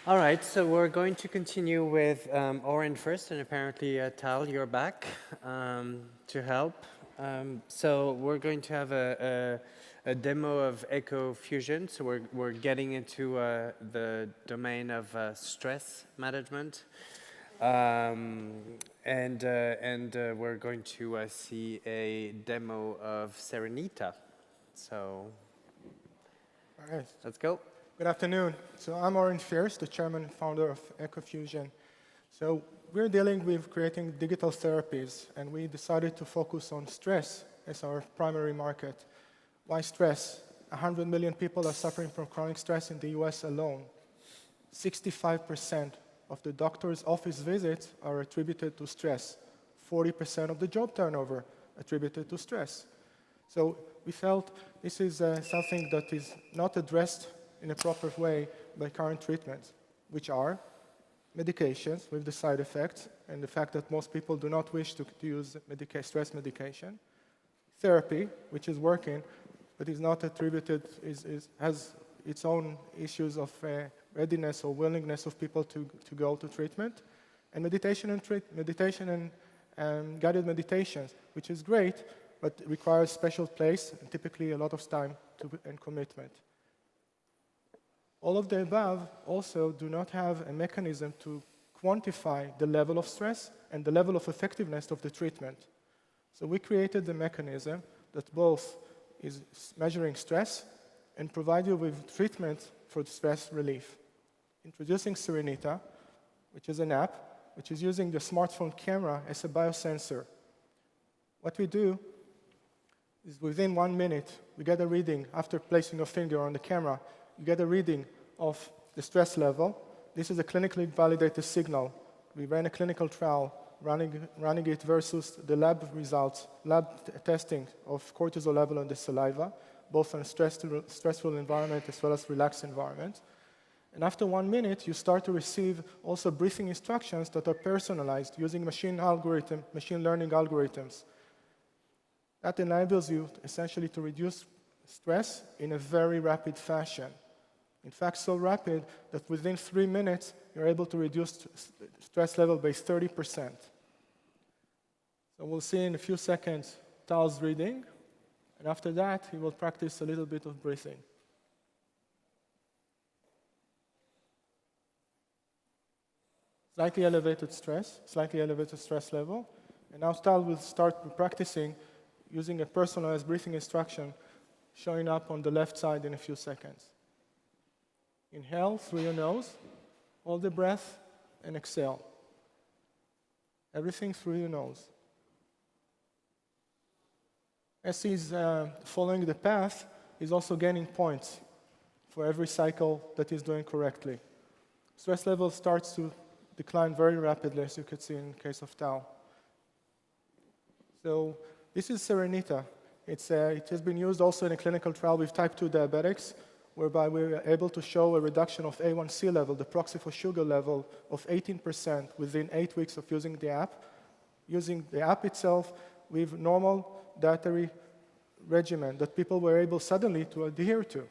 All right, so we're going to continue with Oren first, and apparently Tal, you're back to help. So we're going to have a demo of Echo Fusion. So we're getting into the domain of stress management. And we're going to see a demo of Serenita. So All right. let's go. Good afternoon. So I'm Oren Fierce, the chairman and founder of Echo Fusion. So we're dealing with creating digital therapies, and we decided to focus on stress as our primary market. Why stress? 100 million people are suffering from chronic stress in the US alone. 65% of the doctor's office visits are attributed to stress. 40% of the job turnover attributed to stress. So we felt this is something that is not addressed in a proper way by current treatments, which are medications with the side effects and the fact that most people do not wish to use stress medication, therapy, which is working, but is not attributed, has its own issues of readiness or willingness of people to go to treatment, and meditation and guided meditations, which is great, but requires special place and typically a lot of time and commitment. All of the above also do not have a mechanism to quantify the level of stress and the level of effectiveness of the treatment. So we created the mechanism that both is measuring stress and provide you with treatment for stress relief. Introducing Serenita, which is an app, which is using the smartphone camera as a biosensor. What we do is within 1 minute, we get a reading after placing your finger on the camera. You get a reading of the stress level. This is a clinically validated signal. We ran a clinical trial running it versus the lab results, testing of cortisol level in the saliva, both in a stressful environment as well as relaxed environment. And after 1 minute, you start to receive also breathing instructions that are personalized using machine learning algorithms. That enables you essentially to reduce stress in a very rapid fashion. In fact, so rapid that within 3 minutes, you're able to reduce stress level by 30%. So we'll see in a few seconds Tal's reading, and after that, he will practice a little bit of breathing. Slightly elevated stress level, and now Tal will start practicing using a personalized breathing instruction showing up on the left side in a few seconds. Inhale through your nose, hold the breath, and exhale. Everything through your nose. As he's following the path, he's also gaining points for every cycle that he's doing correctly. Stress level starts to decline very rapidly, as you could see in the case of Tal. So this is Serenita. It has been used also in a clinical trial with type 2 diabetics, whereby we were able to show a reduction of A1C level, the proxy for sugar level, of 18% within 8 weeks of using the app. Using the app itself with normal dietary regimen that people were able suddenly to adhere to.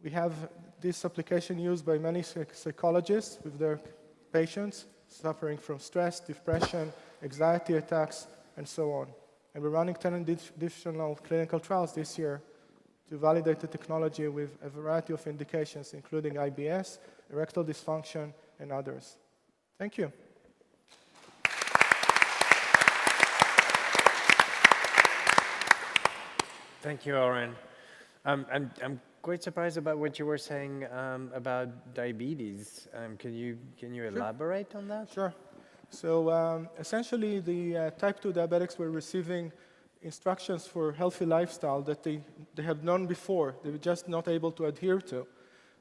We have this application used by many psychologists with their patients suffering from stress, depression, anxiety attacks, and so on. And we're running 10 additional clinical trials this year to validate the technology with a variety of indications, including IBS, erectile dysfunction, and others. Thank you. Thank you, Oren. I'm quite surprised about what you were saying about diabetes. Can you elaborate on that? Sure. So essentially, the type 2 diabetics were receiving instructions for healthy lifestyle that they had known before. They were just not able to adhere to.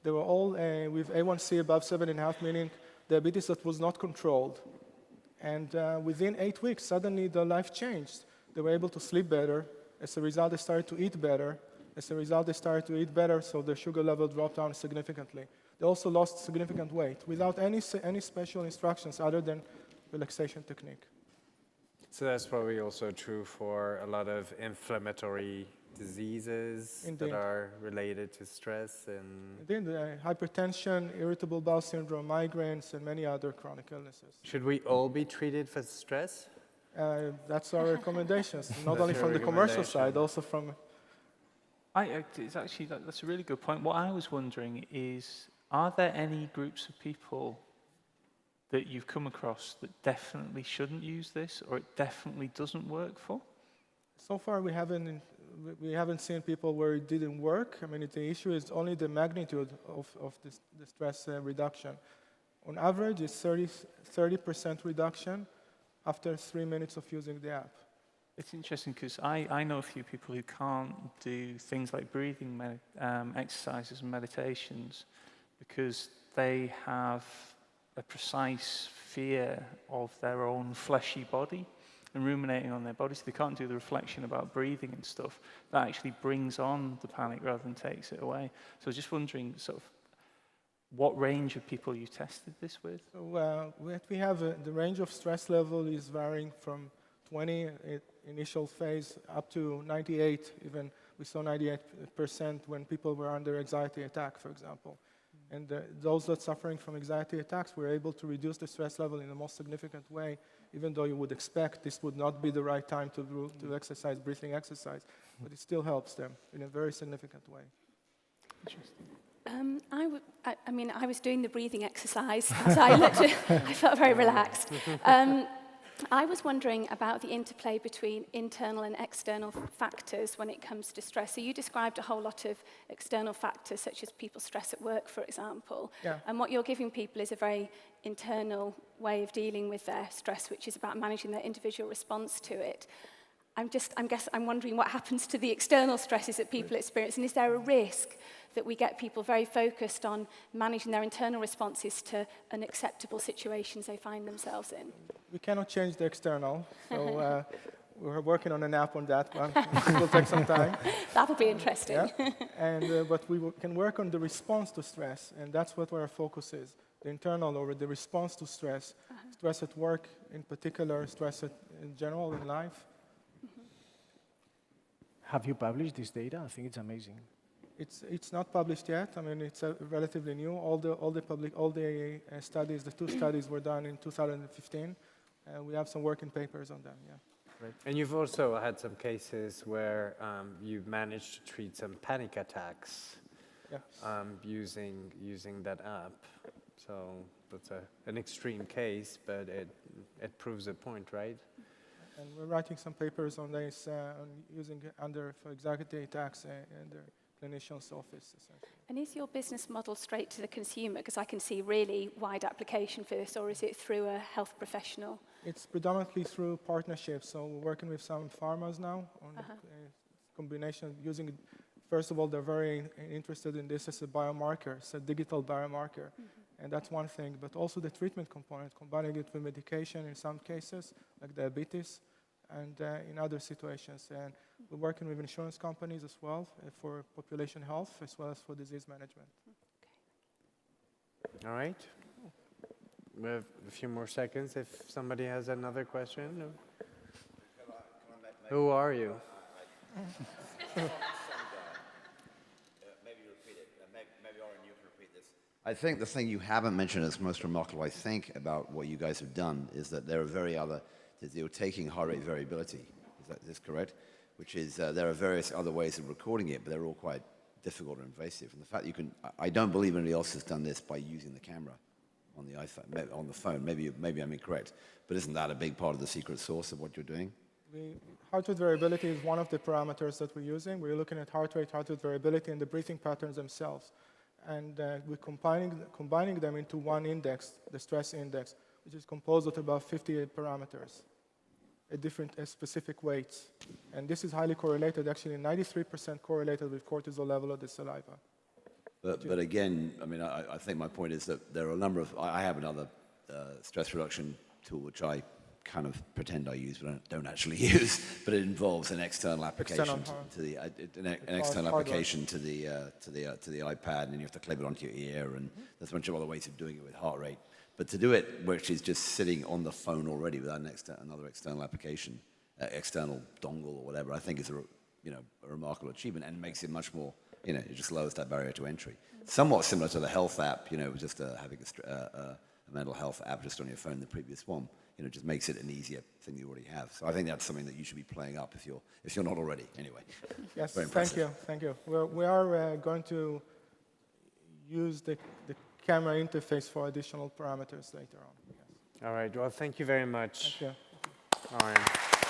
They were all with A1C above 7.5, meaning diabetes that was not controlled. And within 8 weeks, suddenly their life changed. They were able to sleep better. As a result, they started to eat better. So their sugar level dropped down significantly. They also lost significant weight without any special instructions other than relaxation technique. So that's probably also true for a lot of inflammatory diseases Indeed. that are related to stress and... Indeed, hypertension, irritable bowel syndrome, migraines, and many other chronic illnesses. Should we all be treated for stress? That's our recommendations, not That's only your from the commercial recommendation. side, also from... It's actually, that's a really good point. What I was wondering is, are there any groups of people that you've come across that definitely shouldn't use this, or it definitely doesn't work for? So far, we haven't seen people where it didn't work. I mean, the issue is only the magnitude of the stress reduction. On average, it's 30% reduction after 3 minutes of using the app. It's interesting because I know a few people who can't do things like breathing exercises and meditations because they have a precise fear of their own fleshy body and ruminating on their body, so they can't do the reflection about breathing and stuff. That actually brings on the panic rather than takes it away. So I was just wondering, sort of, what range of people you tested this with? So we have the range of stress level is varying from 20 initial phase up to 98. Even we saw 98% when people were under anxiety attack, for example. And those that suffering from anxiety attacks were able to reduce the stress level in the most significant way, even though you would expect this would not be the right time to exercise breathing exercise, but it still helps them in a very significant way. Interesting. I was doing the breathing exercise as I looked at, I felt very relaxed. I was wondering about the interplay between internal and external factors when it comes to stress. So you described a whole lot of external factors, such as people's stress at work, for example. Yeah. And what you're giving people is a very internal way of dealing with their stress, which is about managing their individual response to it. I'm wondering what happens to the external stresses that people experience, and is there a risk that we get people very focused on managing their internal responses to unacceptable situations they find themselves in? We cannot change the external, so we're working on an app on that one. It will take some time. That'll be interesting. Yeah. But we can work on the response to stress, and that's what our focus is. The internal or the response to stress, stress at work in particular, stress in general in life. Have you published this data? I think it's amazing. It's not published yet. I mean, it's relatively new. All the studies, the 2 studies were done in 2015. We have some working papers on them. Yeah. Right. And you've also had some cases where you've managed to treat some panic attacks using that app. So that's an extreme case, but it proves a point, right? And we're writing some papers on this, on using it for anxiety attacks in the clinician's office, essentially. And is your business model straight to the consumer? Because I can see really wide application for this, or is it through a health professional? It's predominantly through partnerships. So we're working with some pharmas now on combination using. First of all, they're very interested in this as a biomarker. It's a digital biomarker. And that's one thing, but also the treatment component, combining it with medication in some cases, like diabetes, and in other situations. And we're working with insurance companies as well for population health, as well as for disease management. All right. We have a few more seconds if somebody has another question. Who are you? I think the thing you haven't mentioned that's most remarkable, I think, about what you guys have done is that there are you're taking heart rate variability. Is this correct? Which is, there are various other ways of recording it, but they're all quite difficult or invasive. And the fact you can, I don't believe anybody else has done this by using the camera on the iPhone, on the phone. Maybe I'm incorrect, but isn't that a big part of the secret sauce of what you're doing? Heart rate variability is one of the parameters that we're using. We're looking at heart rate variability, and the breathing patterns themselves. And we're combining them into one index, the stress index, which is composed of about 58 parameters at specific weights. And this is highly correlated, actually 93% correlated with cortisol level of the saliva. But again, I mean, I think my point is that there are a number of, I have another stress reduction tool which I kind of pretend I use, but I don't actually use. But it involves an external application to the iPad, and you have to clip it onto your ear, and there's a bunch of other ways of doing it with heart rate. But to do it, which is just sitting on the phone already without another external application, external dongle or whatever, I think is a remarkable achievement and makes it much more, it just lowers that barrier to entry. Somewhat similar to the health app, just having a mental health app just on your phone, the previous one, just makes it an easier thing you already have. So I think that's something that you should be playing up if you're not already, anyway. Yes, Very thank impressive. you, thank you. We are going to use the camera interface for additional parameters later on. Yes. All right. Well, thank you very much. Thank you. Oren.